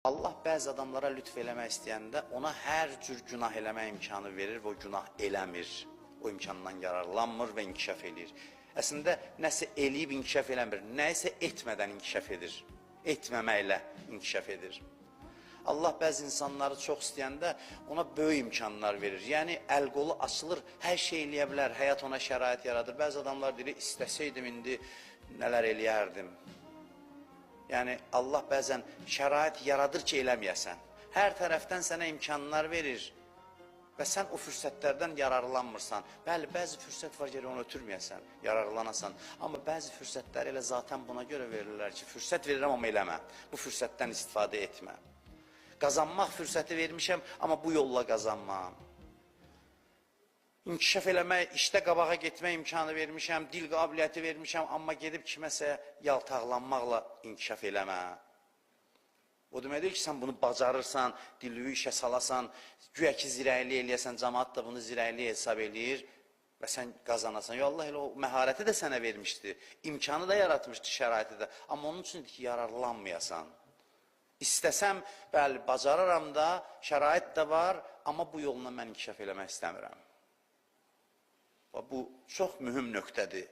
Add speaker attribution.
Speaker 1: Allah bəzi adamlara lütf eləmək istəyəndə ona hər cür günah eləmək imkanı verir və o günah eləmir. O imkandan yararlanmır və inkişaf edir. Əslində, nəsə eləyib inkişaf eləmir, nəsə etmədən inkişaf edir. Etməməklə inkişaf edir. Allah bəzi insanları çox istəyəndə ona böyük imkanlar verir. Yəni, əl-qolu açılır, hər şey eləyə bilər, həyat ona şərait yaradır. Bəzi adamlar deyir, istəsəydim, indi nələr eləyərdim. Yəni, Allah bəzən şərait yaradır ki, eləməyəsən. Hər tərəfdən sənə imkanlar verir və sən o fürsətlərdən yararlanmırsan. Bəli, bəzi fürsət var ki, onu ötürməyəsən, yararlanasan. Amma bəzi fürsətlər elə zaten buna görə verirlər ki, fürsət verirəm, amma eləmə. Bu fürsətdən istifadə etmə. Qazanmaq fürsəti vermişəm, amma bu yolla qazanmam. İnkişaf eləmək, işdə qabağa getmək imkanı vermişəm, dil qabiliyyəti vermişəm, amma gedib kiməsə yaltaqlanmaqla inkişaf eləmə. O deməkdir ki, sən bunu bacarırsan, diliyi işə salasan, güya ki, zirəyli eləyəsən, cəmaat da bunu zirəyli hesab eləyir və sən qazanasan. Ya Allah, elə o məharəti də sənə vermişdi, imkanı da yaratmışdı, şəraiti də, amma onun üçündür ki, yararlanmayasan. İstəsəm, bəli, bacararam da, şərait də var, amma bu yolla mən inkişaf eləmək istəmirəm. Bu çox mühüm nöqtədir.